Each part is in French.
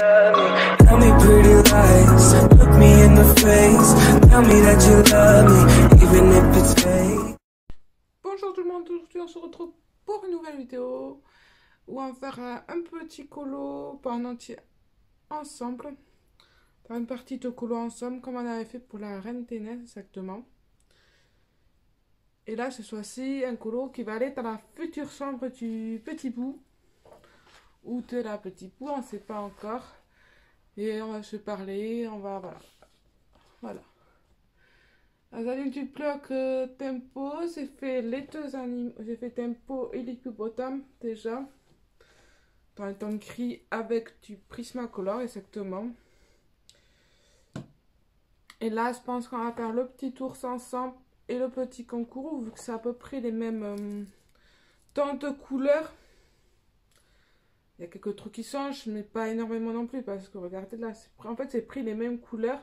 love me. Tell me pretty lies, look me in the face. Tell me that you love me, even if it's fake. Bonjour tout le monde, aujourd'hui on se retrouve pour une nouvelle vidéo où on va faire un petit colo, pas en entier, ensemble. Faire une partie de colo ensemble comme on avait fait pour la Reine des Neiges exactement. Et là, ce soit-ci, un colo qui va aller dans la future chambre du petit bout. Ou de la petite bout, on ne sait pas encore. Et on va se parler, on va... Voilà. Allez, du bloc tempo, j'ai fait les deux animaux. J'ai fait tempo et l'hippopotame déjà. Dans un ton gris avec du Prismacolor exactement. Et là, je pense qu'on va faire le petit ours ensemble et le petit kangourou, vu que c'est à peu près les mêmes tons de couleurs. Il y a quelques trucs qui changent, mais pas énormément non plus, parce que regardez là, en fait, c'est pris les mêmes couleurs,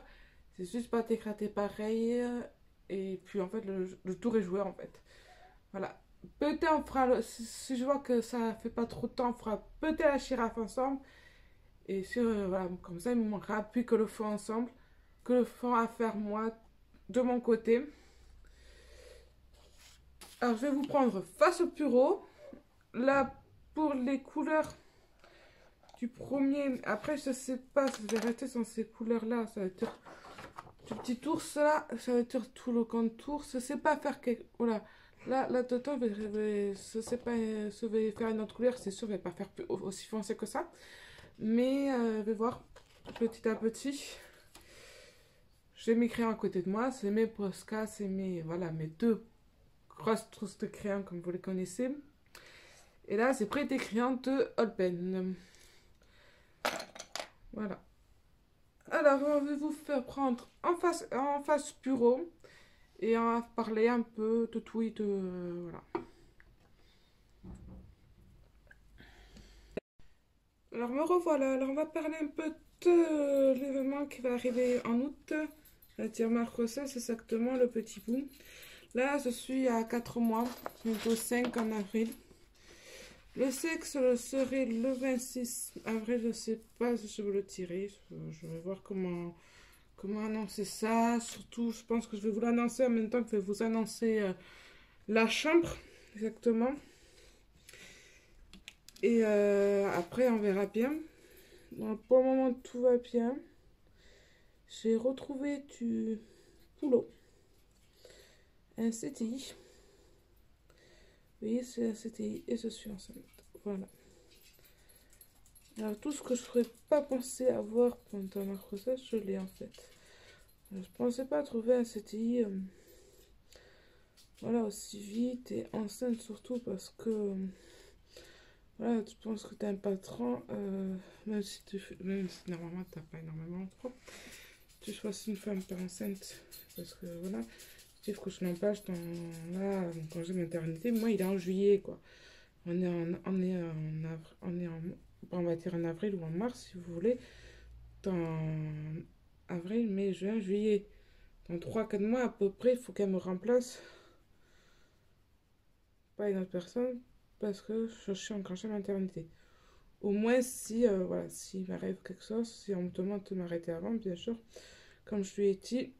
c'est juste pas décraté pareil, et puis en fait, le tour est joué en fait. Voilà. Peut-être on fera, si je vois que ça fait pas trop de temps, on fera peut-être la girafe ensemble, et voilà, comme ça, il me manquera plus que le fond ensemble, que le fond à faire moi, de mon côté. Alors, je vais vous prendre face au bureau. Là, pour les couleurs du premier, après, je sais pas, ça va rester sans ces couleurs-là. Ça va être du petit ours là, ça va être tout le contour. Je sais pas faire quelque. Voilà. Là, Toto, je sais pas, je vais faire une autre couleur, c'est sûr, je vais pas faire aussi foncé que ça. Mais je vais voir petit à petit. J'ai mes crayons à côté de moi, c'est mes Posca, c'est mes, voilà, mes deux grosses trousses de crayons comme vous les connaissez. Et là, c'est prêt des crayons de Holben. Voilà. Alors, on va vous faire prendre en face bureau et on va parler un peu de tout et de... voilà. Alors, me revoilà. Alors, on va parler un peu de l'événement qui va arriver en août. C'est-à-dire ma grossesse, exactement, le petit bout. Là, je suis à 4 mois, bientôt 5 en avril. Le sexe serait le 26 avril, je sais pas si je vais le tirer. Je vais voir comment annoncer ça. Surtout, je pense que je vais vous l'annoncer en même temps que je vais vous annoncer la chambre, exactement. Et après, on verra bien. Donc, pour le moment, tout va bien. J'ai retrouvé du boulot. Un CTI. Vous voyez, c'est un CTI et je suis enceinte. Voilà. Alors, tout ce que je ne ferais pas penser avoir pendant ma grossesse, je l'ai en fait. Je ne pensais pas trouver un CTI voilà, aussi vite et enceinte surtout parce que voilà, tu penses que tu es un patron, même si normalement tu n'as pas énormément de trop. Tu choisis une femme pas enceinte parce que voilà, je que je n'empêche dans là, mon congé maternité, moi il est en juillet quoi. On va dire en avril ou en mars si vous voulez. Dans avril, mai, juin, juillet. Dans 3-4 mois à peu près, il faut qu'elle me remplace. Pas une autre personne parce que je suis en congé maternité. Au moins si, voilà, s'il m'arrive quelque chose, si on me demande de m'arrêter avant, bien sûr. Comme je lui ai dit,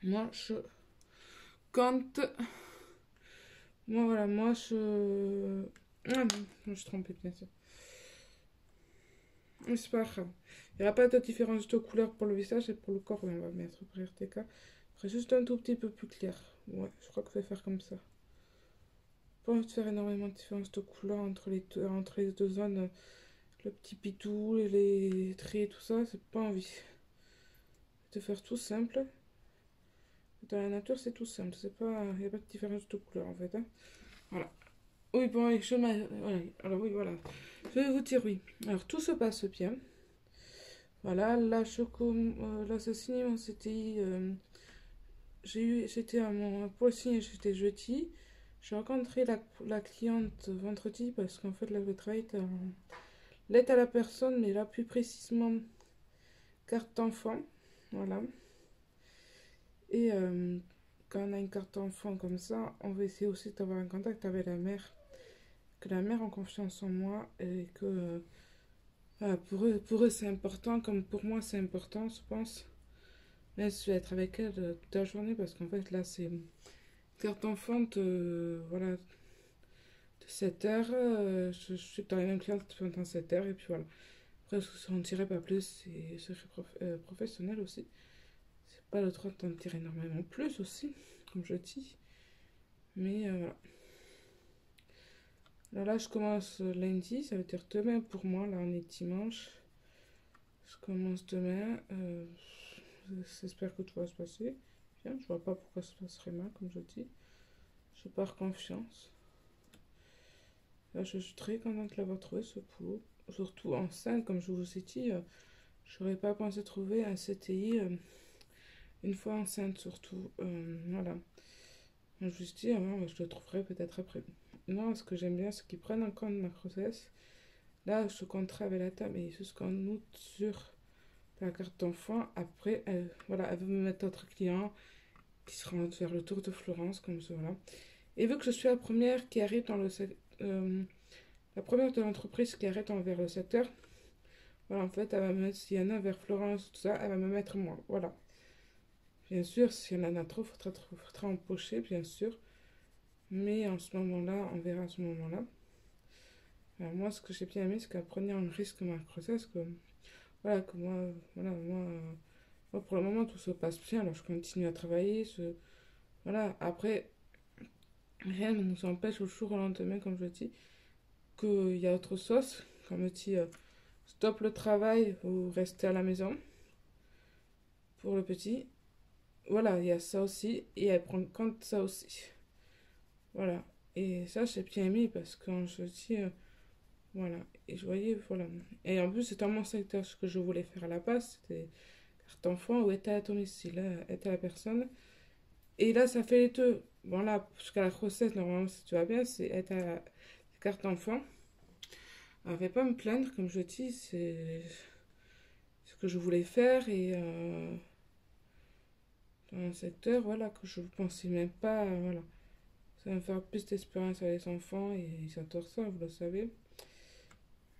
moi je compte. Moi voilà, moi je... Ah non, je me suis trompée bien sûr. Mais c'est pas grave. Il n'y aura pas de différence de couleur pour le visage et pour le corps. On va mettre pour RTK. Ce serait juste un tout petit peu plus clair. Ouais, je crois que je vais faire comme ça. Pas envie de faire énormément de différence de couleur entre les deux zones. Le petit pitou, les traits, tout ça, c'est pas envie. De faire tout simple. Dans la nature, c'est tout simple. C'est pas, il n'y a pas de différence de couleur en fait. Hein. Voilà. Oui, bon, voilà. Alors oui, voilà. Je vais vous dire oui. Alors tout se passe bien. Voilà, là, là, ce signé mon CTI. J'étais à mon pour le signer, j'étais jeudi. J'ai rencontré la cliente vendredi parce qu'en fait, là, le travail est l'aide à la personne, mais là, plus précisément, carte d'enfant. Voilà. Et quand on a une carte d'enfant comme ça, on va essayer aussi d'avoir un contact avec la mère. Que la mère ait confiance en moi et que pour eux c'est important, comme pour moi c'est important, je pense. Mais je vais être avec elle toute la journée parce qu'en fait là c'est une carte enfant de, voilà, de 7 heures. Je suis dans les mêmes classes pendant 7 heures et puis voilà. Après, je n'en tirerai pas plus et je serai professionnelle aussi. C'est pas le droit d'en tirer énormément plus aussi, comme je dis. Mais voilà. Là, je commence lundi, ça veut dire demain pour moi. Là, on est dimanche. Je commence demain. J'espère que tout va se passer bien. Je vois pas pourquoi ça se passerait mal, comme je dis. Je pars confiance. Là, je suis très contente de l'avoir trouvé, ce boulot. Surtout enceinte, comme je vous ai dit. Je n'aurais pas pensé trouver un CTI une fois enceinte, surtout. Voilà. Je me suis dit, je le trouverai peut-être après. Non, ce que j'aime bien, c'est qu'ils prennent en compte ma grossesse. Là, ce contrat avec la table est jusqu'en août sur la carte d'enfant. Après, voilà, elle veut me mettre d'autres clients qui seront faire le tour de Florence, comme ça, voilà. Et vu que je suis la première qui arrive dans le la première de l'entreprise qui arrive vers le secteur, voilà, en fait, elle va me mettre, s'il y en a vers Florence, tout ça, elle va me mettre moi, voilà. Bien sûr, s'il y en a trop, faudra empocher, bien sûr. Mais en ce moment-là, on verra à ce moment-là. Alors moi, ce que j'ai bien aimé, c'est qu'elle prenait un risque ma grossesse, que, voilà, que moi, voilà, moi, pour le moment, tout se passe bien, alors je continue à travailler, voilà, après, rien ne nous empêche au jour au lendemain, comme je dis, qu'il y a autre chose, qu'on me dit, stop le travail ou restez à la maison, pour le petit, voilà, il y a ça aussi, et elle prend compte de ça aussi, voilà, et ça, j'ai bien aimé, parce que quand je dis... voilà, et je voyais, voilà. Et en plus, c'était mon secteur, ce que je voulais faire à la base, c'était carte enfant ou état à domicile, état à la personne. Et là, ça fait les deux. Bon, là, jusqu'à la grossesse, normalement, si tu vas bien, c'est état carte enfant. Alors, je vais pas me plaindre, comme je dis, c'est ce que je voulais faire et dans un secteur, voilà, que je ne pensais même pas, voilà. Ça va me faire plus d'expérience avec les enfants et ils adorent ça, vous le savez.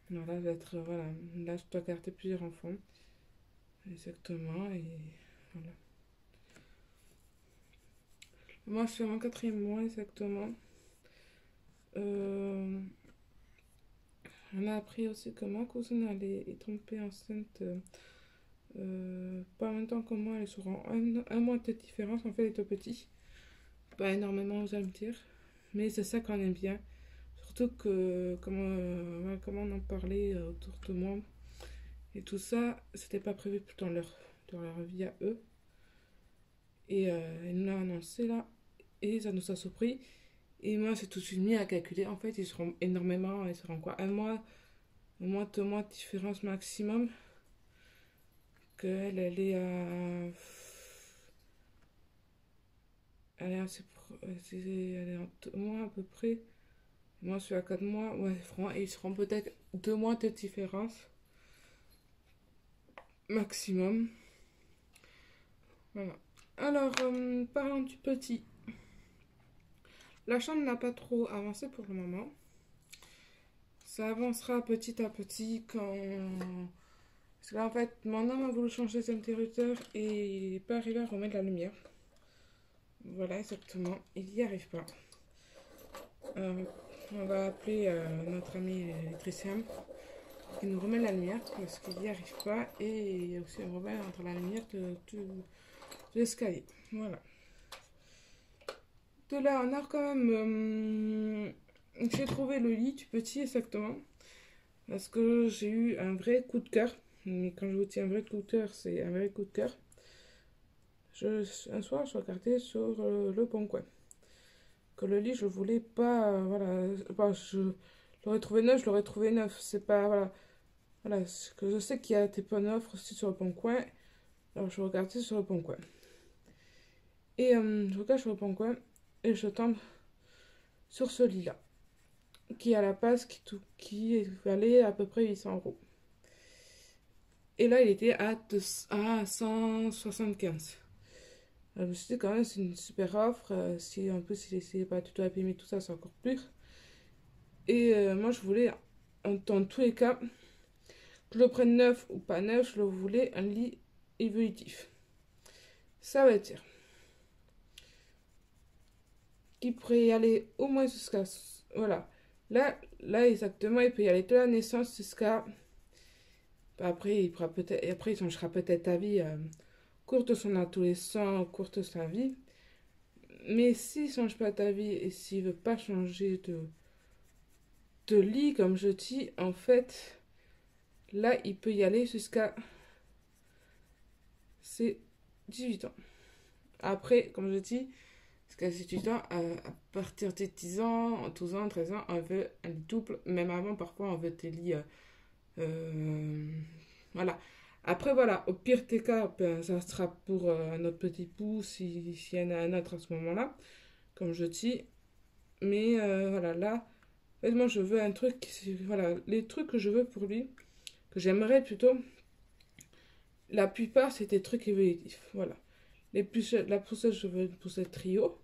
Alors là, voilà, là, je dois garder plusieurs enfants. Exactement, et voilà. Moi, je suis à mon 4e mois, exactement. On a appris aussi que ma cousine, elle est tombée enceinte pas en même temps que moi, elle est sur un mois de différence. En fait, elle est tout petit. Pas énormément, vous allez me dire. Mais c'est ça qu'on aime bien. Surtout que, comme on en parlait autour de moi, et tout ça, c'était pas prévu dans leur vie à eux. Et elle nous l'a annoncé là, et ça nous a surpris. Et moi, c'est tout de suite mis à calculer. En fait, ils seront énormément, ils seront quoi, un mois, 2 mois de différence maximum. Qu'elle, elle est à. Elle est assez. Elle est en 2 mois à peu près. Moi, je suis à 4 mois. Ouais, ils seront peut-être 2 mois de différence. Maximum. Voilà. Alors, parlons du petit. La chambre n'a pas trop avancé pour le moment. Ça avancera petit à petit quand... Parce que là, en fait, mon homme a voulu changer ses interrupteurs et il n'est pas arrivé à remettre la lumière. Voilà, exactement. Il n'y arrive pas. On va appeler notre ami électricien qui nous remet la lumière parce qu'il n'y arrive pas. Et il y a aussi un problème entre la lumière de l'escalier. Voilà. De là, on a quand même... j'ai trouvé le lit du petit, exactement. Parce que j'ai eu un vrai coup de cœur. Mais quand je vous dis un vrai coup de cœur, c'est un vrai coup de cœur. Un soir, je regardais sur le Bon Coin. Que le lit, je voulais pas... voilà. Bah, je l'aurais trouvé neuf, je l'aurais trouvé neuf. C'est pas... Voilà. Voilà. Que je sais qu'il y a des bonnes offres aussi sur le Bon Coin. Alors, je regardais sur le Bon Coin. Et je regarde sur le Bon Coin. Et je tombe sur ce lit-là. Qui à la base, qui valait à peu près 800 €. Et là, il était à 175. Je me suis dit, quand même, c'est une super offre. Si en plus, il n'est pas du tout abîmé, tout ça, c'est encore plus. Et moi, je voulais, dans tous les cas, je le prenne neuf ou pas neuf, je le voulais un lit évolutif. Ça veut dire qu'il pourrait y aller au moins jusqu'à... Voilà. Là exactement, il peut y aller de la naissance jusqu'à... Après, il pourra peut-être... Après, il changera peut-être d'avis cours de son adolescent, cours de sa vie. Mais s'il ne change pas d'avis et s'il ne veut pas changer de lit, comme je dis, en fait, là, il peut y aller jusqu'à ses 18 ans. Après, comme je dis, jusqu'à 18 ans, à partir des 10 ans, 12 ans, 13 ans, on veut un lit double. Même avant, parfois, on veut des lits... voilà. Après, voilà, au pire des cas, ben, ça sera pour notre petit pouce, s'il y en a un autre à ce moment-là, comme je dis. Mais voilà, là, en fait, moi, je veux un truc, voilà, les trucs que je veux pour lui, que j'aimerais plutôt, la plupart, c'est des trucs évolutifs, voilà. La poussette, je veux une poussette trio,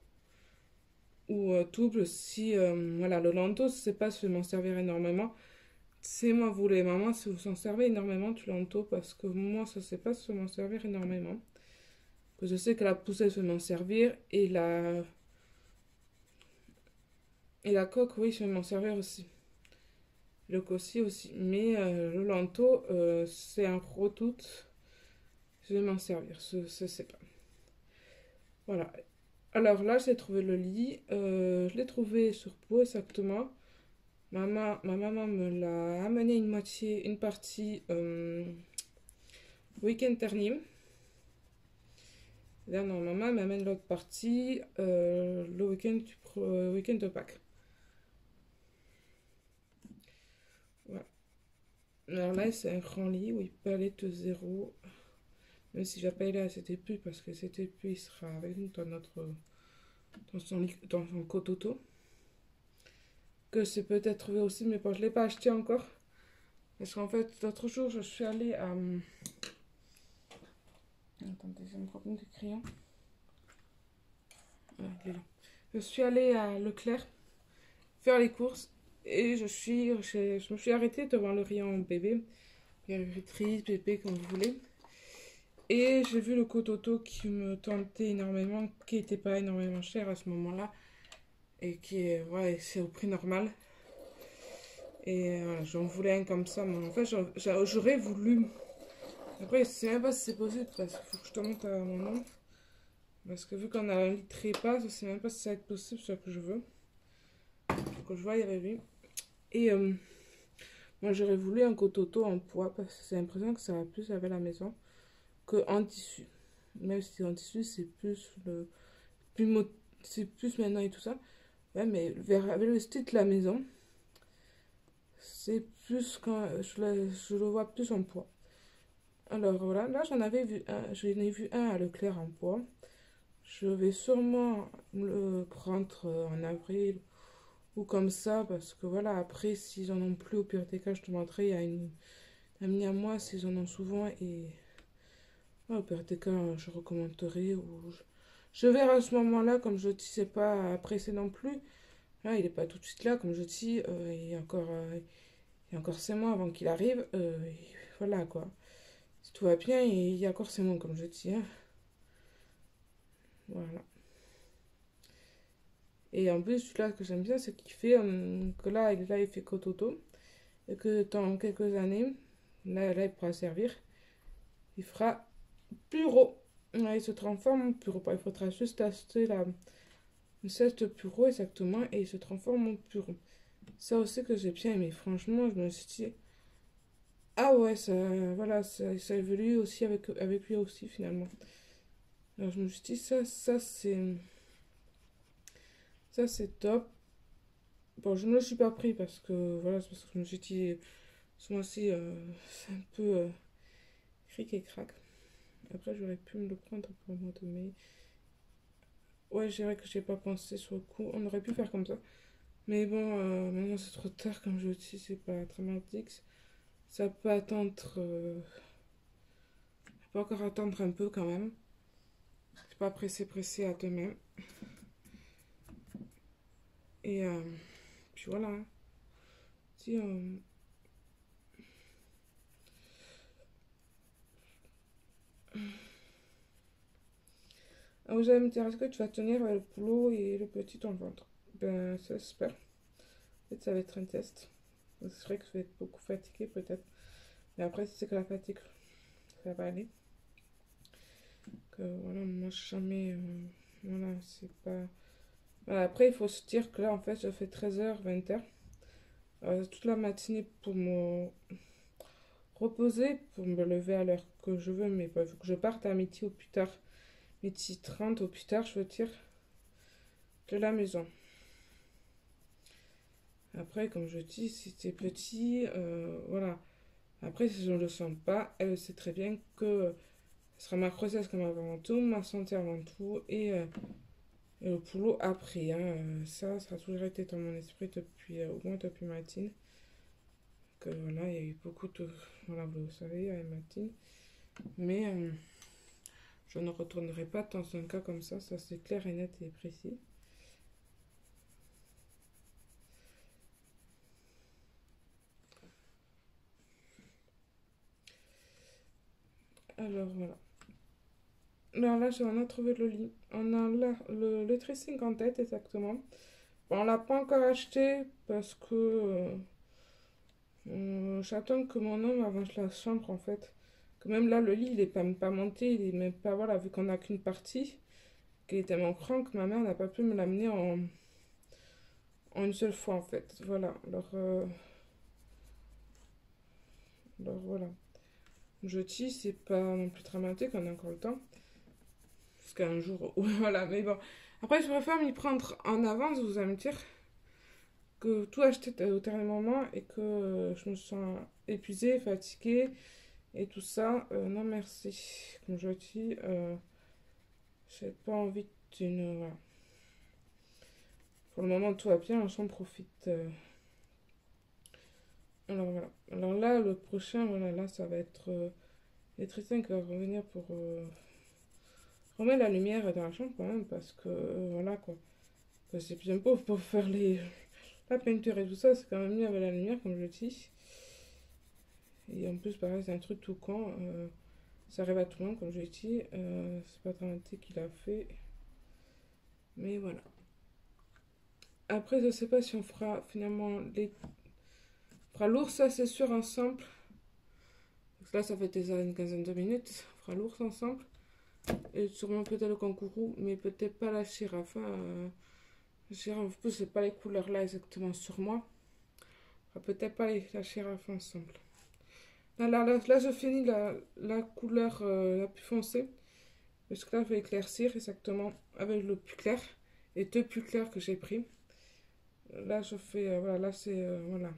ou double, si, voilà, le Lando, je sais pas si je vais m'en servir énormément. C'est moi, vous les mamans, si vous en servez énormément du Lando, parce que moi, ça ne sait pas si je vais m'en servir énormément. Que je sais que la poussette, je vais m'en servir, et la coque, oui, je vais m'en servir aussi. Le cossi aussi. Mais le Lando, c'est un gros doute. Je vais m'en servir, je sais pas. Voilà. Alors là, j'ai trouvé le lit. Je l'ai trouvé sur Pau, exactement. Ma maman me l'a amené une partie week-end dernier. Là, non, maman m'amène l'autre partie le week-end de Pâques. Voilà. Alors là, c'est un grand lit où il peut aller de 0. Même si je vais pas aller à cet épu, parce que cet épu, il sera avec nous dans son cototo. Que c'est peut-être trouvé aussi, mais bon, je ne l'ai pas acheté encore. Parce qu'en fait, l'autre jour, je suis allée à... Attendez, je me problème de crayon. Ah, il est là. Je suis allée à Leclerc faire les courses et je me suis arrêtée devant le rayon bébé. Véritrice, bébé, comme vous voulez. Et j'ai vu le cototo qui me tentait énormément, qui n'était pas énormément cher à ce moment-là. Et qui est, ouais, c'est au prix normal. Et j'en voulais un comme ça, mais en fait, j'aurais voulu. Après, je sais même pas si c'est possible parce qu'il faut que je te montre à mon nom. Parce que vu qu'on a un lit très bas, je sais même pas si ça va être possible, ce que je veux. Faut que je voie avec lui. Et moi, j'aurais voulu un cototo en poids parce que j'ai l'impression que ça va plus avec la maison qu'en tissu. Même si en tissu, c'est plus c'est plus maintenant et tout ça. Ouais, mais avec le style de la maison, c'est plus quand je le vois plus en poids. Alors voilà, là j'en ai vu un à Leclerc en poids. Je vais sûrement le prendre en avril ou comme ça, parce que voilà, après, s'ils en ont plus, au pire des cas, je te montrerai, il y a une amie à moi, s'ils en ont souvent, et ouais, au pire des cas, je recommenterai, je verrai à ce moment-là, comme je dis, c'est pas pressé non plus. Là, il est pas tout de suite là, comme je dis, il y a encore 6 mois avant qu'il arrive, voilà quoi. Si tout va bien, il y a encore 6 mois, comme je dis, hein. Voilà. Et en plus, celui-là, que j'aime bien, c'est qu'il fait que là, il fait cototo. Et que dans quelques années, là il pourra servir. Il fera bureau. Là, il se transforme en bureau. Il faudra juste acheter une ceste de bureau exactement. Et il se transforme en bureau. Ça aussi que j'ai bien aimé. Franchement, je me suis dit, ah ouais, ça, voilà, ça évolue aussi avec lui aussi finalement. Alors je me suis dit, ça c'est top. Bon, je ne me le suis pas pris parce que, voilà, c'est parce que je me suis dit, ce mois-ci, c'est un peu cric et crac. Après, j'aurais pu me le prendre pour le mois de mai. Ouais, c'est vrai que j'ai pas pensé sur le coup. On aurait pu faire comme ça. Mais bon, maintenant c'est trop tard, comme je dis, c'est pas dramatique. Ça peut attendre. Ça peut encore attendre un peu quand même. C'est pas pressé à demain. Et puis voilà. Si, Vous allez me dire, est-ce que tu vas tenir le boulot et le petit dans le ventre? Ben, ça j'espère. Peut-être ça va être un test. C'est vrai que je vais être beaucoup fatiguée peut-être. Mais après, si c'est que la fatigue, ça va aller. Que voilà, moi jamais. Voilà, c'est pas. Voilà, après, il faut se dire que là, en fait, je fais 13h, 20h. Toute la matinée pour me reposer, pour me lever à l'heure que je veux. Mais il faut que je parte à midi au plus tard. Midi 30 au plus tard, je veux dire, de la maison. Après, comme je dis, si c'est petit, voilà. Après, si je ne le sens pas, elle sait très bien que ce sera ma grossesse comme avant tout, ma santé avant tout, et le boulot après. Hein. Ça a toujours été dans mon esprit depuis, au moins depuis Matine. Que voilà, il y a eu beaucoup de. Voilà, vous savez, avec Matine. Mais je ne retournerai pas dans un cas comme ça c'est clair et net et précis. Alors voilà. Alors là, on a trouvé le lit. On a là le dressing en tête exactement. Bon, on l'a pas encore acheté parce que j'attends que mon homme avance la chambre en fait. Que même là, le lit, il est pas, même pas monté, il est même pas, voilà, vu qu'on n'a qu'une partie, qu'il est tellement grand que ma mère n'a pas pu me l'amener en une seule fois en fait. Voilà, alors voilà. Jeudi, c'est pas non plus dramatique, on a encore le temps. Jusqu'à un jour, voilà, mais bon. Après, je préfère m'y prendre en avance, vous allez me dire, que tout acheter au dernier moment et que je me sens épuisée, fatiguée et tout ça. Non, merci. Comme je dis, j'ai pas envie d'une. Voilà. Pour le moment, tout va bien, j'en profite. Alors voilà. Alors là, le prochain, voilà, là, ça va être Tristan qui va revenir pour remettre la lumière dans la chambre quand même, parce que voilà quoi. Que c'est bien beau pour faire la peinture et tout ça, c'est quand même mieux avec la lumière, comme je dis. Et en plus, pareil, c'est un truc tout con. Ça arrive à tout le monde, comme je l'ai dit. C'est pas dramatique qu'il a fait. Mais voilà. Après, je sais pas si on fera finalement les. On fera l'ours, ça c'est sûr, ensemble. Donc là, ça fait déjà une quinzaine de minutes. On fera l'ours ensemble. Et sûrement peut-être le kangourou, mais peut-être pas la girafe. La girafe, en plus, c'est pas les couleurs là exactement sur moi. On fera peut-être pas la girafe ensemble. Là, je finis la couleur la plus foncée. Parce que là, je vais éclaircir exactement avec le plus clair. Et deux plus clairs que j'ai pris. Là, je fais. Voilà, là, c'est. Voilà.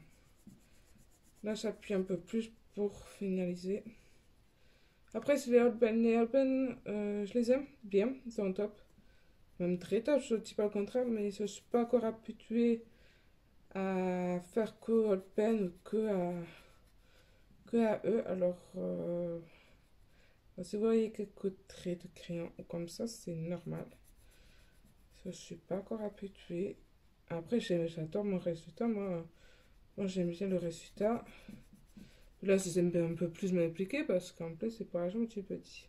Là, j'appuie un peu plus pour finaliser. Après, c'est les Urban. Les Urban, je les aime bien. Ils sont top. Même très top, je ne dis pas le contraire. Mais je ne suis pas encore habituée à faire que Urban ou que à eux. Alors. Si vous voyez quelques traits de crayon comme ça, c'est normal. Je ne suis pas encore habituée. Après, j'adore mon résultat. Moi j'aime bien le résultat. Là, c'est un peu plus m'impliquer parce qu'en plus, c'est pas un petit petit.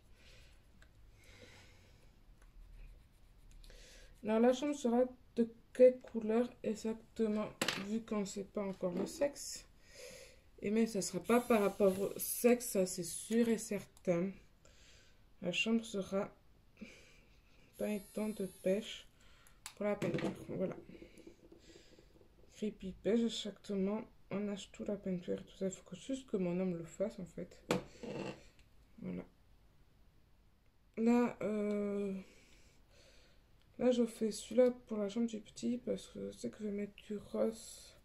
Alors, la chambre sera de quelle couleur exactement, vu qu'on ne sait pas encore le sexe. Et même, ça ne sera pas par rapport au sexe, ça c'est sûr et certain. La chambre sera pailleton de pêche pour la peinture. Voilà. Creepy pêche, exactement. On achète tout la peinture et tout ça. Il faut juste que mon homme le fasse en fait. Voilà. Là, je fais celui-là pour la chambre du petit parce que je sais que je vais mettre du rose,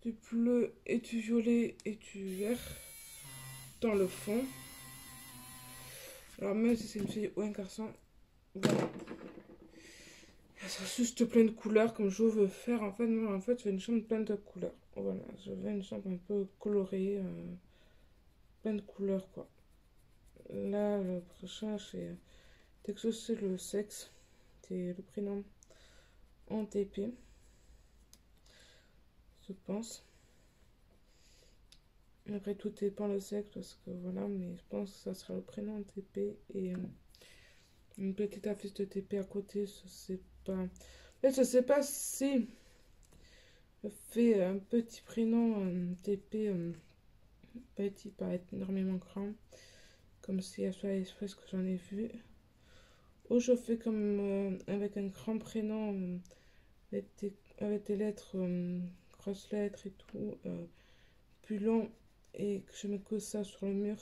du bleu et du violet et du vert dans le fond. Alors même si c'est une fille ou un garçon, voilà. Ça sera juste plein de couleurs comme je veux faire. En fait, moi, je veux une chambre pleine de couleurs. Voilà, je veux une chambre un peu colorée, plein de couleurs quoi. Là, le prochain, c'est dès que je sais le sexe, c'est le prénom en TP, je pense. Après, tout dépend le sexe parce que voilà, mais je pense que ça sera le prénom en TP et une petite affiche de TP à côté, je sais pas. En fait, je sais pas si je fais un petit prénom TP petit, pas énormément grand, comme si à sur AliExpress que j'en ai vu. Ou je fais comme avec un grand prénom avec des lettres, grosses lettres et tout, plus long, et que je mets que ça sur le mur.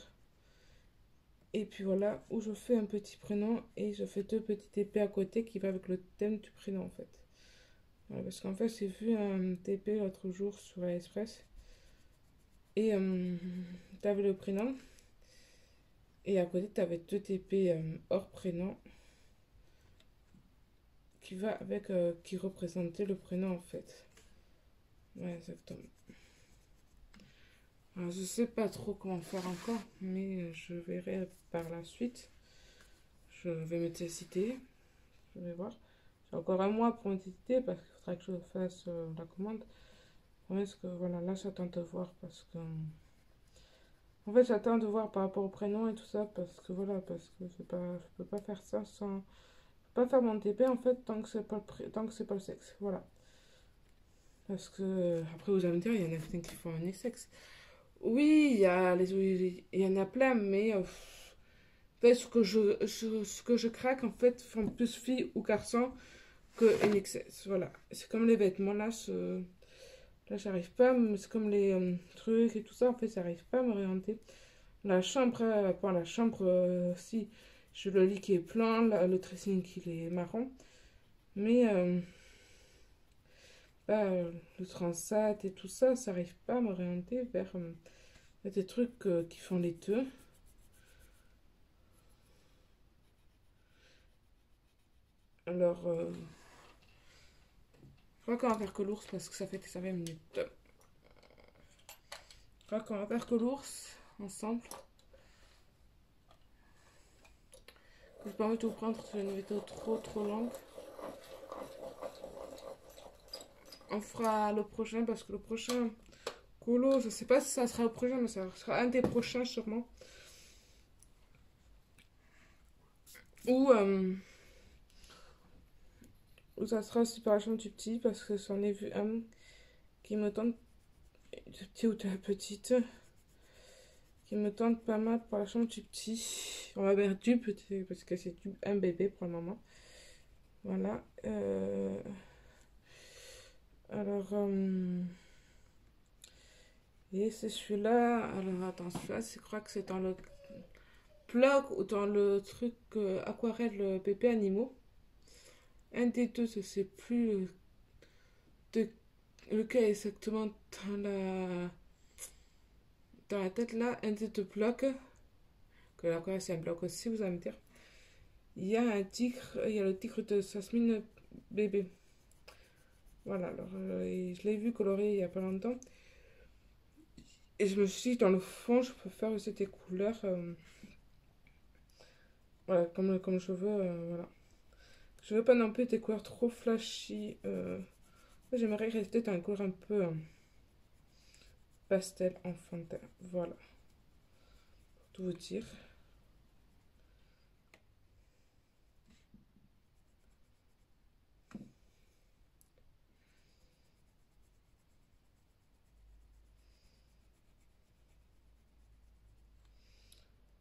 Et puis voilà, où je fais un petit prénom et je fais deux petites épées à côté qui va avec le thème du prénom en fait. Voilà, parce qu'en fait, j'ai vu un TP l'autre jour sur AliExpress et t'avais le prénom et à côté t'avais deux TP hors prénom qui va avec qui représentait le prénom en fait. Ouais, exactement. Alors, je sais pas trop comment faire encore, mais je verrai par la suite. Je vais me décider. Je vais voir. J'ai encore un mois pour me décider parce qu'il faudra que je fasse la commande. Parce que voilà, là j'attends de voir parce que. En fait, j'attends de voir par rapport au prénom et tout ça parce que voilà, parce que je peux pas faire ça sans. Je peux pas faire mon TP en fait tant que c'est pas tant que c'est pas le sexe. Voilà. Parce que après vous allez me dire, il y en a certains qui font un sexe. Oui, il y en a plein, mais en fait, ce que je craque en fait font plus filles ou garçons que NXS. Voilà. C'est comme les vêtements là, là j'arrive pas, c'est comme les trucs et tout ça, en fait, j'arrive pas à m'orienter. La chambre, pour la chambre, si je le lit qui est plein, le dressing qui est marron, mais bah, le transat et tout ça, ça n'arrive pas à m'orienter vers des trucs qui font les deux. Alors, je crois qu'on va faire que l'ours parce que ça fait 20 minutes. Je crois qu'on va faire que l'ours ensemble. J'ai pas envie de vous prendre sur une vidéo trop longue. On fera le prochain parce que le prochain colo, je sais pas si ça sera le prochain, mais ça sera un des prochains sûrement. Ou ça sera aussi par la chambre du petit parce que j'en ai vu un qui me tente, du petit ou de la petite, qui me tente pas mal pour la chambre du petit. On va vers du petit parce que c'est un bébé pour le moment. Voilà. Alors, et c'est celui-là. Alors, attends, celui-là, je crois que c'est dans le plug ou dans le truc aquarelle bébé animaux. Un des deux, je sais plus de lequel exactement dans la tête là. Un des deux blocs. Que l'aquarelle, c'est un bloc aussi, vous allez me dire. Il y a un tigre, il y a le tigre de Jasmine bébé. Voilà, alors je l'ai vu coloré il y a pas longtemps. Et je me suis dit, dans le fond, je peux faire aussi des couleurs. Voilà, comme je veux, voilà. Je veux pas non plus des couleurs trop flashy. J'aimerais rester dans une couleur un peu pastel enfantin. Voilà, pour tout vous dire.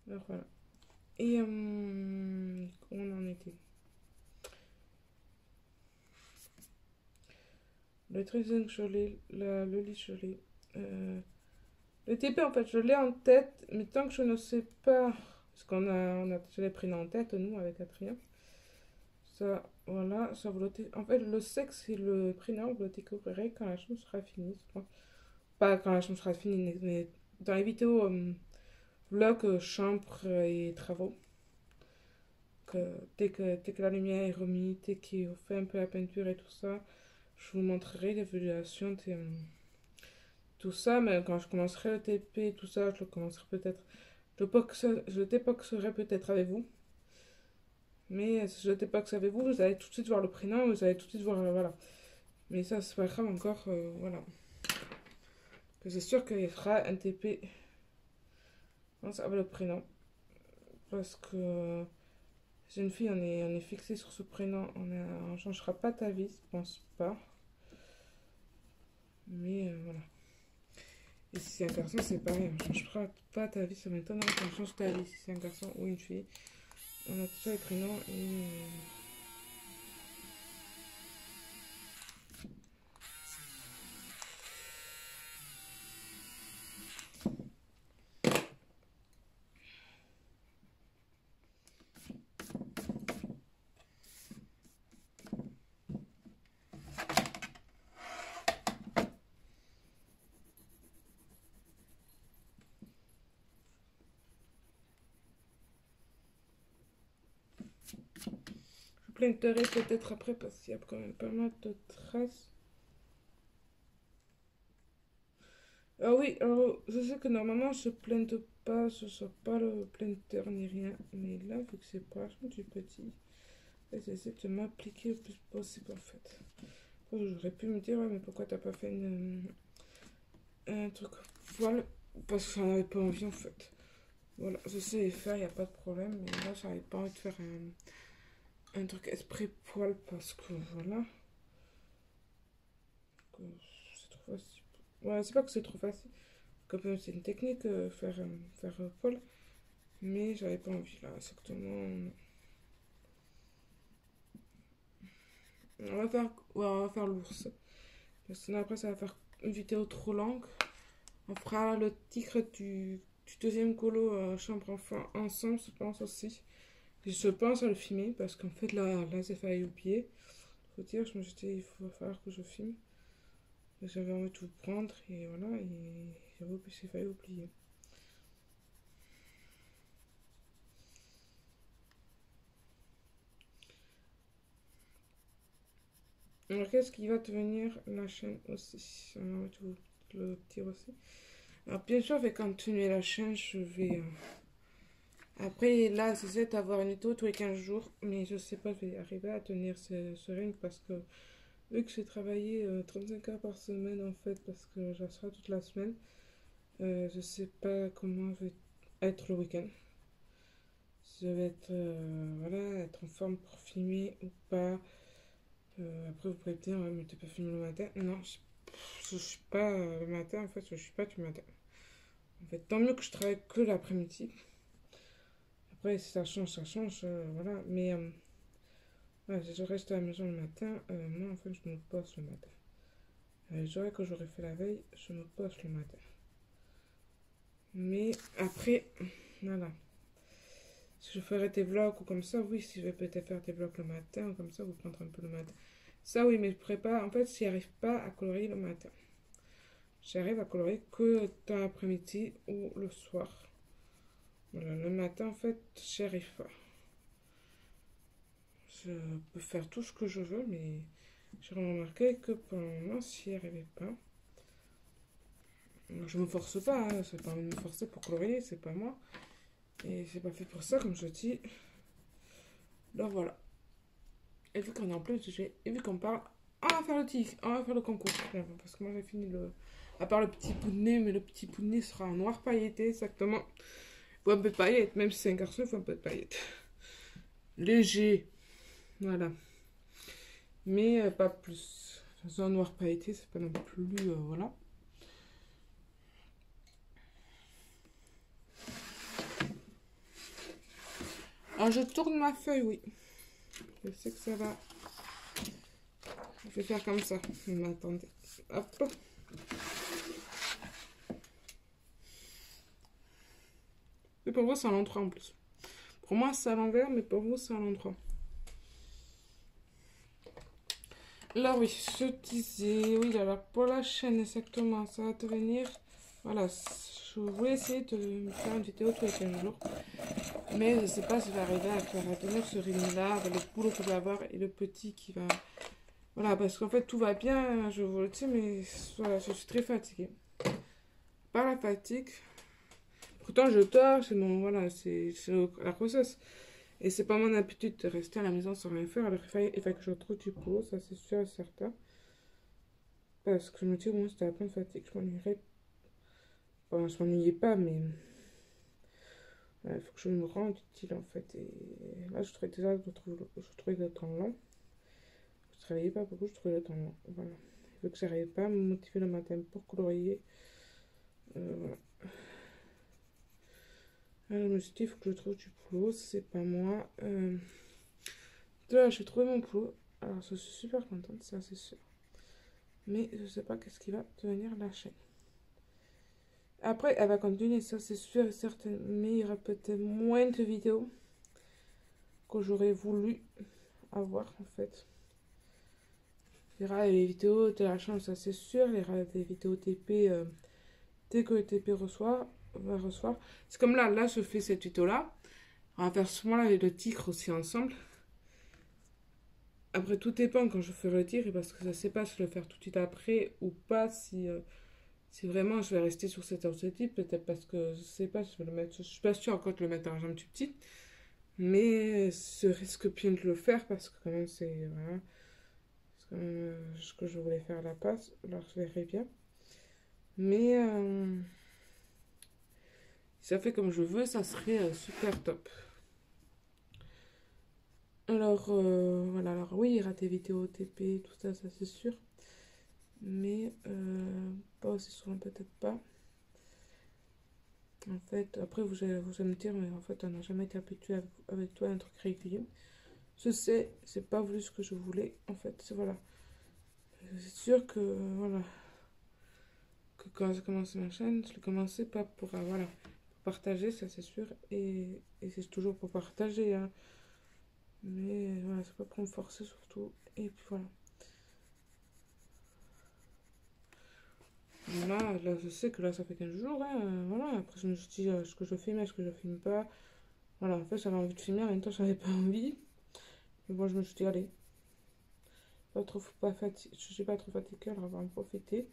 Alors voilà. Et comment on en était? Le dressing, je l'ai. Le lit, je l'ai. Le TP, en fait, je l'ai en tête, mais tant que je ne sais pas. Parce on a déjà les prénoms en tête, nous, avec Adrien. Ça, voilà, ça vous le en fait, le sexe et le prénom, vous le découvrirez quand la chambre sera finie. Pas quand la chambre sera finie, mais dans les vidéos vlog, chambre et travaux. Dès que la lumière est remise, dès qu'on fait un peu la peinture et tout ça, je vous montrerai l'évaluation de tout ça. Mais quand je commencerai le TP et tout ça, je le commencerai peut-être. Je le déboxerai peut-être avec vous. Mais si je le déboxe avec vous, vous allez tout de suite voir le prénom, vous allez tout de suite voir. Voilà. Mais ça, c'est pas grave encore. Voilà. Que c'est sûr qu'il fera un TP. Non, ça va le prénom. Parce que Jeune fille, on est fixé sur ce prénom. On changera pas ta vie, je pense pas. Mais voilà. Et si c'est un garçon, c'est pareil. On changera pas ta vie. Ça m'étonnerait qu'on change ta vie si c'est un garçon ou une fille. On a tout ça les prénoms et... Je plainterai peut-être après parce qu'il y a quand même pas mal de traces. Ah oui, alors je sais que normalement je plainte pas, je ne suis pas le plainteur ni rien. Mais là, vu que c'est vachement du petit, j'essaie de m'appliquer le plus possible en fait. J'aurais pu me dire, ouais, mais pourquoi t'as pas fait un truc voile? Parce que j'en avais pas envie en fait. Voilà, je sais les faire, il n'y a pas de problème. Mais là, j'avais pas envie de faire un truc esprit poil parce que voilà. C'est trop facile. Ouais, c'est pas que c'est trop facile. Comme c'est une technique, faire poil. Mais j'avais pas envie là, exactement. On va faire l'ours. Parce que sinon après ça va faire une vidéo trop longue. On fera le titre du deuxième colo chambre enfant ensemble, je pense aussi. Je pense à le filmer parce qu'en fait là j'ai failli oublier. Faut dire, je me suis dit il faut falloir que je filme. J'avais envie de tout prendre et voilà, et j'ai failli oublier. Alors qu'est-ce qui va devenir la chaîne aussi? On va tout le dire aussi. Alors bien sûr, je vais continuer la chaîne, je vais... Après, là, j'essaie d'avoir une vidéo tous les 15 jours, mais je sais pas, je vais arriver à tenir ce rythme parce que vu que j'ai travaillé 35 heures par semaine en fait, parce que j'asserai toute la semaine, je sais pas comment je vais être le week-end. Je vais être, voilà, être en forme pour filmer ou pas. Après, vous pouvez me dire, ouais, mais t'es pas filmé le matin. Non, je suis pas le matin, en fait, je suis pas du matin. En fait, tant mieux que je travaille que l'après-midi. Après, si ça change, voilà. Mais ouais, si je reste à la maison le matin, moi, en fait, je me pose le matin. Les horaires que j'aurais fait la veille, je me pose le matin. Mais après, voilà. Si je ferais des vlogs ou comme ça, oui, si je vais peut-être faire des vlogs le matin ou comme ça, vous prendre un peu le matin. Ça, oui, mais je prépare. En fait, j'y arrive pas à colorier le matin. J'arrive à colorier que dans l'après-midi ou le soir. Voilà, le matin, en fait, j'y arrive pas. Je peux faire tout ce que je veux, mais j'ai remarqué que pour le moment, j'y arrivais pas. Alors, je me force pas, hein, c'est pas envie de me forcer pour colorier, c'est pas moi. Et c'est pas fait pour ça, comme je dis. Donc voilà. Et vu qu'on est en plein sujet, et vu qu'on parle, on va faire le tic, on va faire le concours. Parce que moi j'ai fini le. À part le petit bout de nez, mais le petit bout de nez sera en noir pailleté, exactement. Il faut un peu de paillettes, même si c'est un garçon, il faut un peu de paillettes. Léger. Voilà. Mais pas plus. En noir pailleté, c'est pas non plus. Voilà. Alors je tourne ma feuille, oui. Je sais que ça va. Je vais faire comme ça. Mais attendez. Hop. Mais pour vous, c'est à l'endroit en plus. Pour moi, c'est à l'envers, mais pour vous, c'est à l'endroit. Là, oui, je disais, oui, alors pour la chaîne, exactement, ça va devenir, voilà, je voulais essayer de me faire une vidéo tous les 15 jours, mais je ne sais pas si je vais arriver à tenir ce rythme-là, avec le boulot que je vais avoir et le petit qui va, voilà, parce qu'en fait, tout va bien, je vous le dis, mais voilà, je suis très fatiguée. Par la fatigue, pourtant je dors, c'est mon, voilà, c'est la grossesse. Et c'est pas mon habitude de rester à la maison sans rien faire. Alors il fallait que je retrouve du boulot, ça c'est sûr et certain. Parce que je me dis, bon, c'était à plein de fatigue, je m'ennuierais. Enfin, je m'ennuyais pas, mais Il faut que je me rende utile en fait. Et là, je trouvais déjà, je trouvais le temps long. Je travaillais pas beaucoup, je trouvais le temps long. Voilà. Vu que j'arrivais pas à me motiver le matin pour colorier. Voilà. Alors, je me suis dit, il faut que je trouve du boulot, c'est pas moi. Là, j'ai trouvé mon boulot. Alors, je suis super contente, ça c'est sûr. Mais je sais pas qu'est-ce qui va devenir la chaîne. Après, elle va continuer, ça c'est sûr et certain. Mais il y aura peut-être moins de vidéos que j'aurais voulu avoir en fait. Il y aura les vidéos de la chaîne, ça c'est sûr. Il y aura des vidéos TP dès que le TP va recevoir. C'est comme là, je fais cette vidéo-là. On va faire souvent avec le tigre aussi ensemble. Après, tout dépend quand je ferai le tigre, parce que je ne sais pas si je vais le faire tout de suite après ou pas, si vraiment je vais rester sur cet archétype, peut-être parce que je sais pas si je vais le mettre, je suis pas sûre encore de le mettre en jambe plus petite, mais ce risque bien de le faire parce que quand même c'est voilà, c'est quand même ce que je voulais faire à la passe, alors je verrai bien. Mais si ça fait comme je veux, ça serait super top. Alors voilà, alors oui, il y aura des vidéos TP, tout ça, ça c'est sûr. Mais pas aussi souvent, peut-être pas. En fait, après vous allez me dire, mais en fait on n'a jamais été habitué avec toi à un truc régulier. Je sais, c'est pas voulu ce que je voulais, en fait, voilà. C'est sûr que, voilà, que quand j'ai commencé ma chaîne, je l'ai commencé pas pour, voilà, pour partager, ça c'est sûr, et c'est toujours pour partager, hein. Mais voilà, c'est pas pour me forcer surtout, et puis voilà. Là, je sais que là, ça fait 15 jours, hein, voilà. Après, je me suis dit, ce que je filme, est-ce que je filme pas. Voilà, en fait, j'avais envie de filmer, en même temps, j'avais pas envie. Mais bon, je me suis dit, allez, je suis pas trop fatiguée, alors on va en profiter.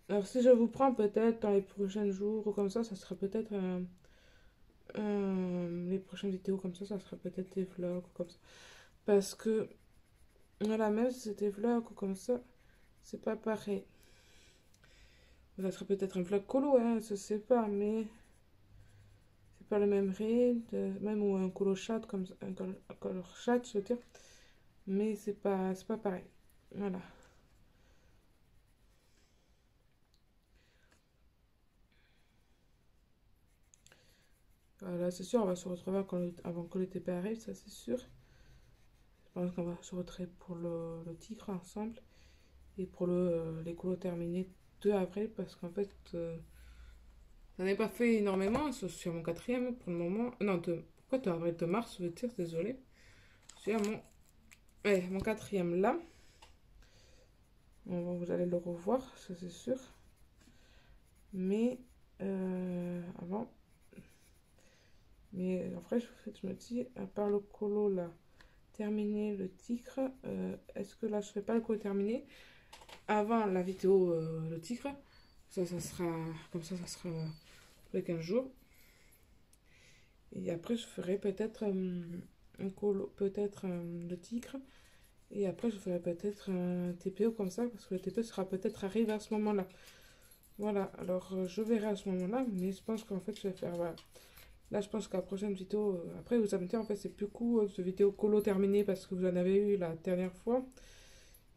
Alors, si je vous prends peut-être dans les prochains jours ou comme ça sera peut-être les prochaines vidéos comme ça sera peut-être des vlogs ou comme ça. Parce que, voilà, même si c'est des vlogs ou comme ça, c'est pas pareil. Ça sera peut-être un vlog colo, hein, je sais pas, mais c'est pas le même rythme, même ou un colo chat, comme ça, un colo chat, je veux dire. Mais c'est pas pareil. Voilà. Voilà, c'est sûr, on va se retrouver avant que le TP arrive, ça c'est sûr. Je pense qu'on va se retrouver pour le tigre ensemble et pour les colos terminés 2 avril parce qu'en fait, j'en ai pas fait énormément, je suis à mon 4e pour le moment. Non, pourquoi 2 avril, 2 mars, je veux dire, désolé. Je suis à mon 4e là. Vous allez le revoir, ça c'est sûr. Mais avant. Mais après, je me dis, à part le colo là, terminer le tigre, est-ce que là je fais pas le colo terminé avant la vidéo le tigre? Ça sera comme ça sera tous les 15 jours. Et après, je ferai peut-être un colo, peut-être le tigre. Et après, je ferai peut-être un TPO comme ça, parce que le TPO sera peut-être arrivé à ce moment-là. Voilà, alors je verrai à ce moment-là, mais je pense qu'en fait, je vais faire. Voilà. Là, je pense qu'à la prochaine vidéo, après, vous allez me dire, en fait, c'est plus cool, cette vidéo colo terminée, parce que vous en avez eu la dernière fois,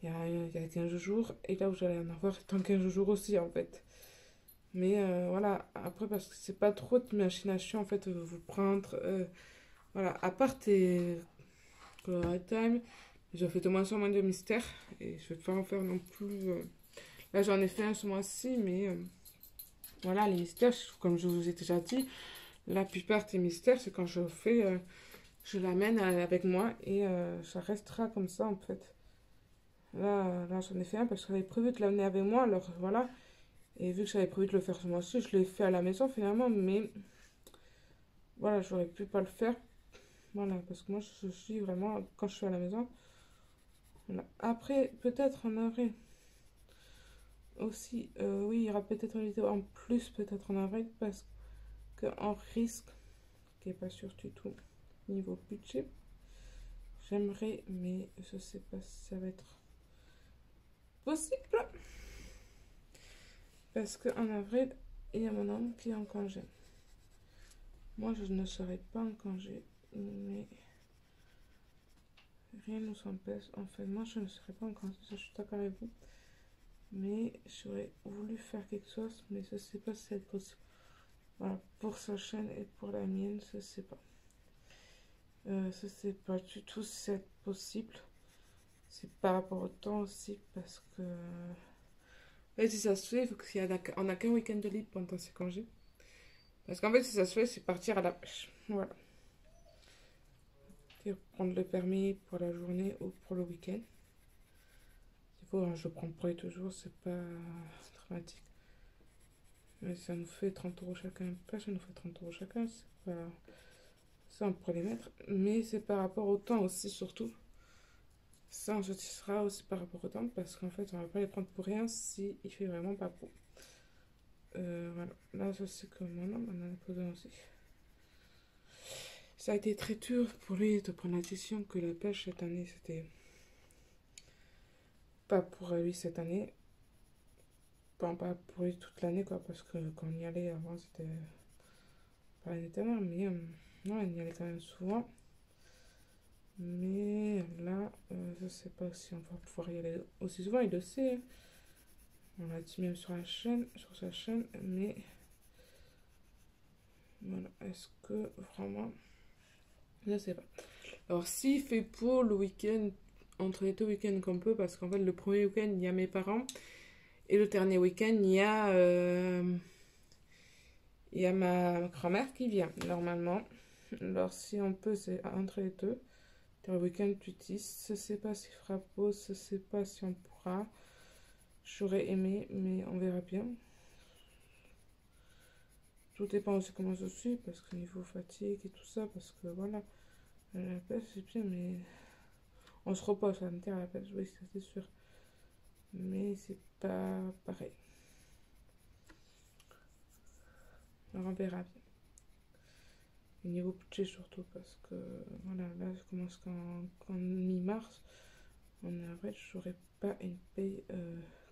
il y a 15 jours, et là, vous allez en avoir dans 15 jours aussi, en fait. Mais voilà, après, parce que c'est pas trop d'imagination, en fait, vous prendre. Voilà, à part tes Color Time, je fais de moins en moins de mystères, et je vais pas en faire non plus. Là, j'en ai fait un ce mois-ci, mais voilà, les mystères, comme je vous ai déjà dit, la plupart des mystères, c'est quand je fais, je l'amène avec moi et ça restera comme ça en fait. Là j'en ai fait un parce que j'avais prévu de l'amener avec moi, alors voilà. Et vu que j'avais prévu de le faire ce mois-ci, je l'ai fait à la maison finalement, mais voilà, j'aurais pu pas le faire. Voilà, parce que moi je suis vraiment, quand je suis à la maison. Voilà. Après, peut-être en avril aussi, oui, il y aura peut-être une vidéo en plus, peut-être en avril, parce qu'on risque, qui n'est pas sûr du tout, niveau budget. J'aimerais, mais je sais pas si ça va être possible. Parce qu'en avril, il y a mon homme qui est en congé. Moi, je ne serai pas en congé, mais rien ne s'empêche. En fait, moi, je ne serai pas en congé, ça, je suis d'accord avec vous. Mais j'aurais voulu faire quelque chose, mais je ne sais pas si c'est possible. Voilà, pour sa chaîne et pour la mienne, je ne sais pas. Je ne sais pas du tout si c'est possible. C'est par rapport au temps aussi, parce que... Et si ça se fait, il faut qu'on n'a qu'un week-end de libre pendant ces congés. Parce qu'en fait, si ça se fait, c'est partir à la pêche. Voilà. Et prendre le permis pour la journée ou pour le week-end. Il faut, je prends pour les toujours, c'est pas dramatique. Mais ça nous fait 30 € chacun. Pas ça nous fait 30 € chacun, c'est pas... Ça, on pourrait les mettre. Mais c'est par rapport au temps aussi, surtout. Ça, ensuite, ce sera aussi par rapport au temps, parce qu'en fait, on va pas les prendre pour rien si il fait vraiment pas beau. Voilà. Là, je sais que mon homme en a posé aussi. Ça a été très dur pour lui de prendre la décision que la pêche cette année, c'était pas pour lui cette année. Enfin, pas pour lui toute l'année, quoi, parce que quand on y allait avant, c'était pas l'année dernière, mais non, on y allait quand même souvent. Mais là, je sais pas si on va pouvoir y aller aussi souvent, il le sait. Hein. On l'a dit même sur la chaîne, sur sa chaîne, mais voilà, est-ce que vraiment, je sais pas. Alors, s'il fait pour le week-end, entre les deux week-ends qu'on peut, parce qu'en fait, le premier week-end, il y a mes parents, et le dernier week-end, il y a ma grand-mère qui vient, normalement. Alors, si on peut, c'est entre les deux. Le week-end, tu dis, je sais pas s'il fera pause, je sais pas si on pourra. J'aurais aimé, mais on verra bien. Tout dépend aussi comment je suis, parce que niveau fatigue et tout ça, parce que voilà, la pêche c'est bien, mais on se repose à l'intérieur à la pêche, oui, ça c'est sûr. Mais c'est pas pareil. Alors on verra bien. Et niveau budget surtout, parce que voilà, là je commence qu'en mi-mars. En avril, j'aurais pas une paye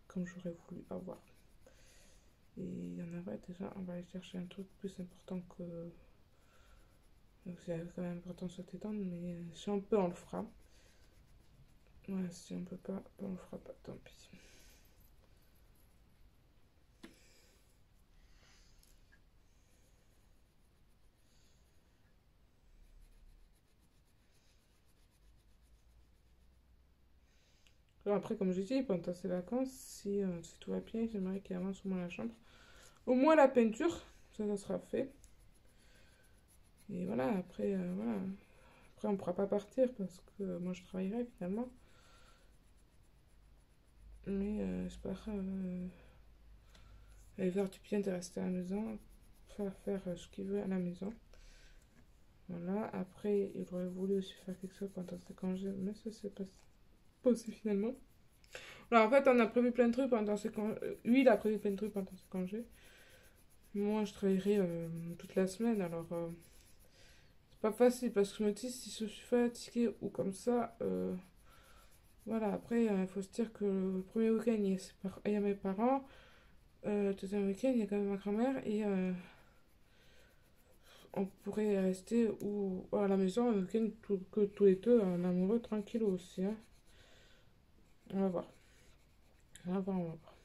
comme j'aurais voulu avoir. Et en avril, déjà, on va aller chercher un truc plus important que. Donc, c'est quand même important de se détendre, mais si on peut, on le fera. Ouais, si on peut pas, on le fera pas, tant pis. Alors après, comme je dis, pendant ces vacances, si tout va bien, j'aimerais qu'il avance au moins la chambre. Au moins la peinture, ça sera fait. Et voilà, après, voilà. Après, on pourra pas partir parce que moi, je travaillerai finalement. Mais c'est pas grave. Aller faire du bien de rester à la maison, faire ce qu'il veut à la maison. Voilà, après, il aurait voulu aussi faire quelque chose pendant ses congés, mais ça, c'est pas possible finalement. Alors, en fait, on a prévu plein de trucs pendant ses congés. Lui, il a prévu plein de trucs pendant ses congés. Moi, je travaillerai toute la semaine, alors c'est pas facile parce que je me dis, si je suis fatiguée ou comme ça, voilà, après, il faut se dire que le premier week-end, il y a mes parents. Le deuxième week-end, il y a quand même ma grand-mère et on pourrait rester ou à la maison un week-end que tous les deux en amoureux tranquille aussi. Hein. On va voir. On va voir, on va voir.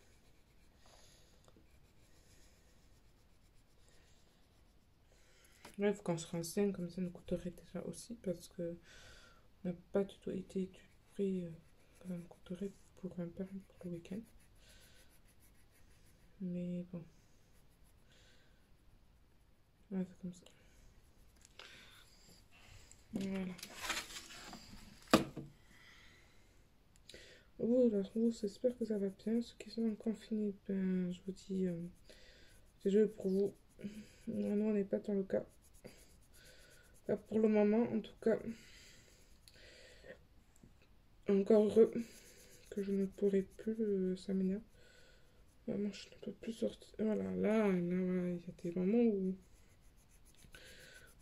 Là, il faut qu'on se renseigne, comme ça nous coûterait déjà aussi parce que on n'a pas du tout été du prix que ça nous coûterait pour un permis pour le week-end. Mais bon. Ouais, c'est comme ça. Voilà. Vous, j'espère que ça va bien. Ceux qui sont confinés, ben, je vous dis, c'est joué pour vous. Nous, on n'est pas dans le cas. Pas pour le moment, en tout cas. Encore heureux que je ne pourrai plus, ça m'énerve. Vraiment, je ne peux plus sortir. Voilà, là, voilà, il y a des moments où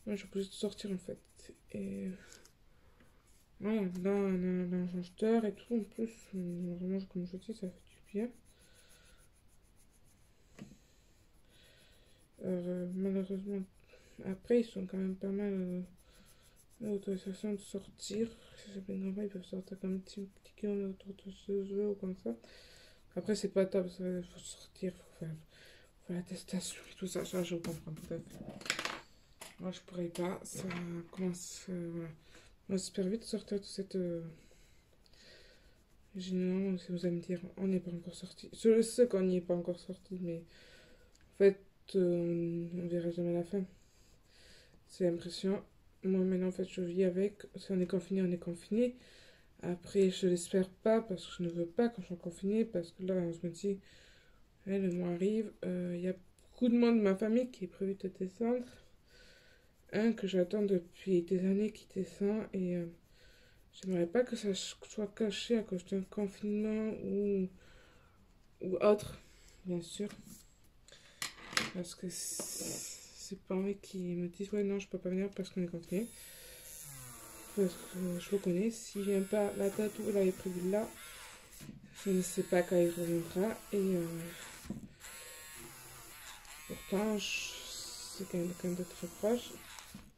je suis obligée de sortir en fait. Et voilà, là, on a un changeur et tout. En plus, vraiment, comme je dis, ça fait du bien. Malheureusement, Après, ils sont quand même pas mal l'autorisation de sortir. Si c'est bien normal, ils peuvent sortir comme un petit kilomètre autour de chez eux ou comme ça. Après, c'est pas top, il faut sortir, faut faire l'attestation et tout ça. Ça, je comprends tout à fait. Moi, je pourrais pas. Ça commence. Voilà. Moi, j'espère vite sortir de cette. Généralement, si vous allez me dire, on n'est pas encore sorti. Je sais qu'on n'y est pas encore sorti, mais en fait, on verra jamais la fin. C'est l'impression. Moi, maintenant, en fait, je vis avec. Si on est confiné, on est confiné. Après, je l'espère pas parce que je ne veux pas quand je suis confinée. Parce que là, je me dis, le mois arrive. Il y a beaucoup de monde de ma famille qui est prévu de descendre. Un que j'attends depuis des années qui descend. Et j'aimerais pas que ça soit caché à cause d'un confinement ou autre, bien sûr. Parce que c'est pas envie qu'ils me disent, ouais, non, je peux pas venir parce qu'on est confiné. Parce que je le connais. S'il vient pas la date où il avait prévu là, je ne sais pas quand il reviendra. Et pourtant, c'est quand même de très proche.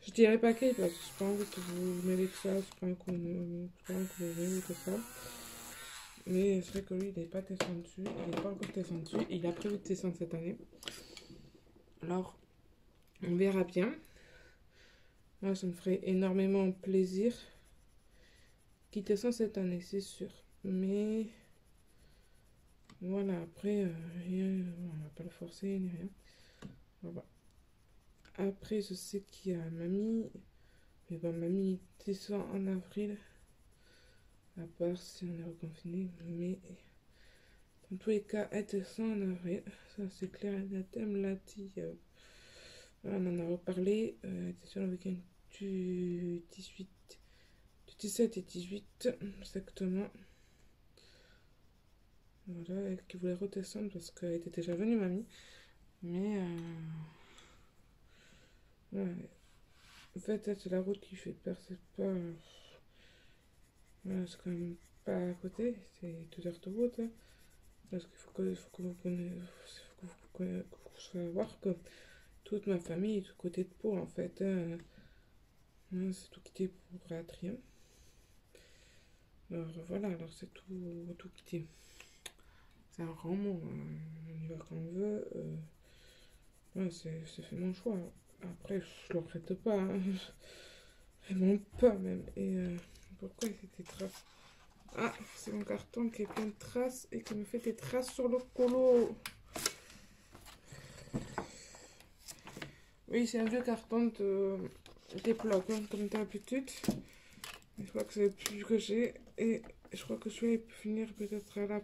Je dirais pas qu'il parce que j'ai pas envie que vous mêlez de ça, c'est pas un coup de tout ça. Mais c'est vrai que lui, il n'est pas descendu, il n'est pas encore descendu. Il a prévu de descendre cette année. Alors, on verra bien. Moi, ça me ferait énormément plaisir qu'il descende cette année, c'est sûr. Mais voilà, après, on va pas le forcer ni rien. Voilà. Après, je sais qu'il y a mamie. Mais bon, mamie descend en avril. À part si on est reconfiné. Mais dans tous les cas, elle descend en avril. Ça, c'est clair. Elle me l'a dit. On en a reparlé. Elle était sur le week-end du 18. Du 17 et 18. Exactement. Voilà, elle qui voulait redescendre parce qu'elle était déjà venue, mamie. Mais ouais. En fait, c'est la route qui fait peur, c'est pas. Voilà, c'est quand même pas à côté, c'est 2 heures de route. Hein. Parce qu'il faut que vous savoir que toute ma famille est du côté de Pau, en fait. Hein. C'est tout quitté pour Adrien. Alors voilà, alors c'est tout quitté. C'est un grand mot, on y va quand on veut. Ouais, c'est fait mon choix. Après, je le regrette pas. Hein. Vraiment pas, même. Et pourquoi il fait des traces? Ah, c'est mon carton qui est plein de traces et qui me fait des traces sur le colo. Oui, c'est un vieux carton des blocs, hein, comme d'habitude. Je crois que c'est le plus que j'ai. Et je crois que celui-là, il peut finir peut-être à la...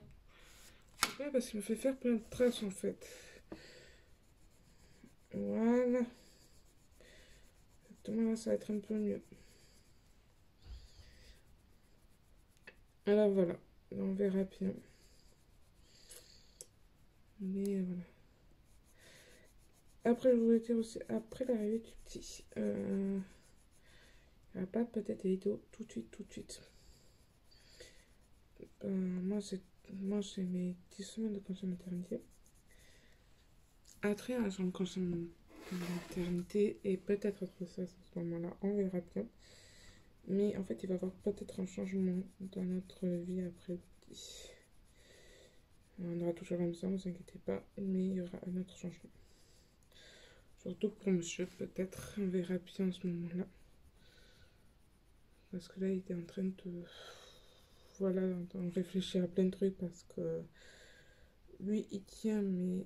Ouais, parce qu'il me fait faire plein de traces, en fait. Voilà. Exactement, là, ça va être un peu mieux. Alors, voilà. On verra bien. Mais voilà. Après, je voulais dire aussi, après l'arrivée du petit, il n'y a pas peut-être des vidéos tout de suite. Moi, j'ai mes 10 semaines de congé maternité. Après, j'ai un congé maternité et peut-être autre chose à ce moment-là, on verra bien. Mais en fait, il va y avoir peut-être un changement dans notre vie après le petit. On aura toujours la maison, ne vous inquiétez pas, mais il y aura un autre changement. Surtout pour monsieur, peut-être, on verra bien à ce moment-là. Parce que là, il était en train de... Voilà, on réfléchit à plein de trucs parce que... Lui, il tient, mais...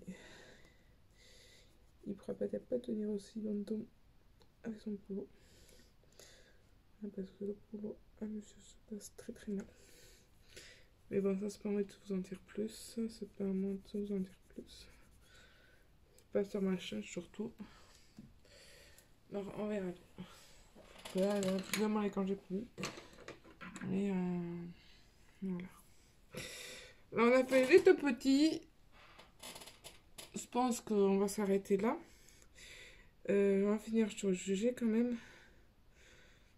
Il pourra peut-être pas tenir aussi longtemps avec son boulot. Parce que le boulot à monsieur se passe très bien. Mais bon, ça, c'est pas moi de vous en dire plus. C'est pas moi de vous en dire plus. C'est pas sur ma chaîne, surtout. Alors, on verra. Là, vraiment les congés plus. Mais voilà. Là, on a fait les tout petits. Je pense qu'on va s'arrêter là. On va finir sur le jugé quand même.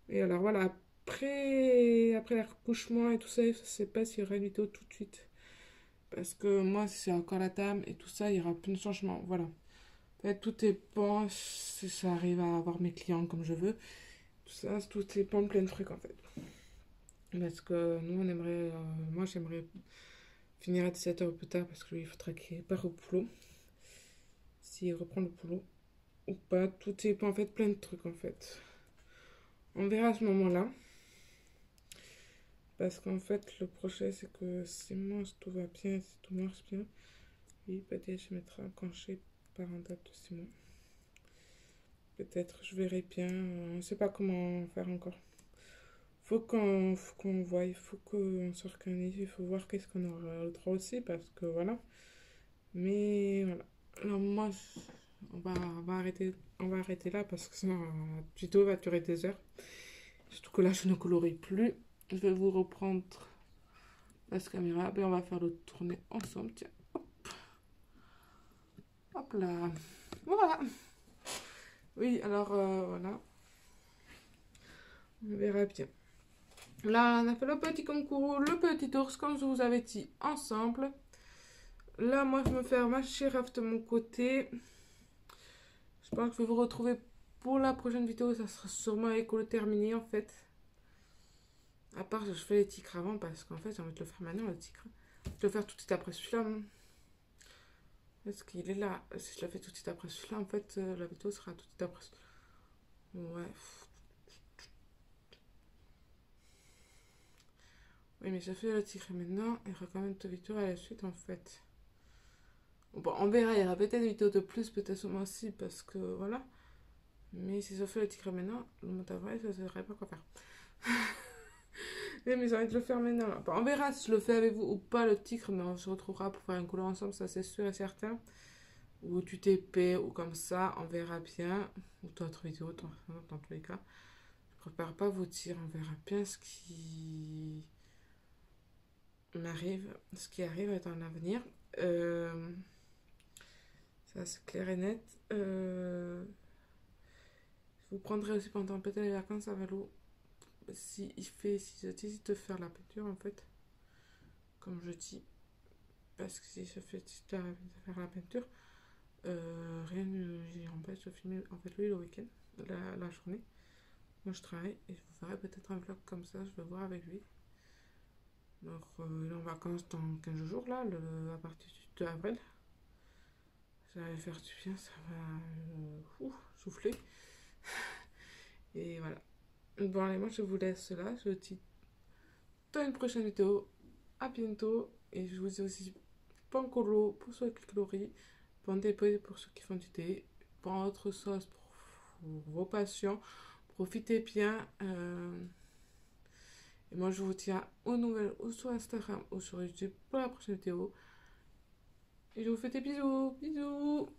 Et alors voilà, après l'accouchement et tout ça, je sais pas s'il y aura une vidéo tout de suite. Parce que moi, si c'est encore la table et tout ça, il y aura plein de changements. Voilà. En fait, tout dépend si ça arrive à avoir mes clients comme je veux. Tout dépend de plein de trucs en fait. Parce que nous, on aimerait. Moi, j'aimerais finir à 17h au plus tard parce que lui, il faudra qu'il part au boulot. S'il reprend le boulot ou pas. Tout dépend en fait, plein de trucs en fait. On verra à ce moment-là. Parce qu'en fait, le projet, c'est que si moi, tout va bien, si tout marche bien, lui, peut-être je mettrai un congé parental de 6 mois. Peut-être, je verrai bien. On ne sait pas comment faire encore. Faut qu'on voie, il faut qu'on s'organise, il faut voir qu'est-ce qu'on aura le droit aussi, parce que voilà. Mais voilà. Alors moi, on va arrêter là, parce que sinon, la vidéo va durer des heures. Surtout que là, je ne colorie plus. Je vais vous reprendre la caméra, et on va faire le tourner ensemble. Tiens, hop. Hop là. Voilà. Oui, alors voilà. On verra bien. Là, on a fait le petit concours, le petit ours, comme je vous avais dit, ensemble. Là, moi, je vais me faire ma girafe de mon côté. Je pense que je vais vous retrouver pour la prochaine vidéo. Ça sera sûrement avec le terminé, en fait. À part, je fais les tigres avant, parce qu'en fait, j'ai envie de le faire maintenant, le tigre. Je vais le faire tout de suite après celui-là. Est-ce qu'il est là? Si je le fais tout de suite après celui-là, en fait, la vidéo sera tout de suite après celui-là. Ouais. Oui, mais je fais le tigre maintenant. Il y aura quand même deux vidéos à la suite, en fait. Bon, on verra, il y aura peut-être des vidéos de plus, peut-être ce mois-ci, parce que voilà. Mais si je fais le tigre maintenant, le mois d'avril, je ne saurais pas quoi faire. Mais j'ai envie de le faire maintenant. Là. Bon, on verra si je le fais avec vous ou pas, le tigre, mais on se retrouvera pour faire un couleur ensemble, ça c'est sûr et certain. Ou du TP, ou comme ça, on verra bien. Ou d'autres vidéos, dans tous les cas. Je préfère pas vous dire, on verra bien ce qui m'arrive, ce qui arrive dans l'avenir. Ça c'est clair et net. Je vous prendrai aussi pendant peut-être les vacances à Valo. Si je décide de faire la peinture en fait. Comme je dis. Parce que si je fais de faire la peinture, rien ne m'empêche de filmer en fait lui le week-end, la journée. Moi je travaille et je vous ferai peut-être un vlog comme ça, je vais voir avec lui. Donc il est en vacances dans 15 jours là, à partir du 2 avril. Ça va faire du bien, ça va souffler. Et voilà. Bon allez, moi je vous laisse là, je vous dis dans une prochaine vidéo. À bientôt. Et je vous dis aussi bon colo pour ceux qui colorient, bon dépôt pour ceux qui font du thé, bon autre sauce pour vos patients. Profitez bien. Et moi je vous tiens aux nouvelles ou sur Instagram ou sur YouTube pour la prochaine vidéo. Et je vous fais des bisous. Bisous.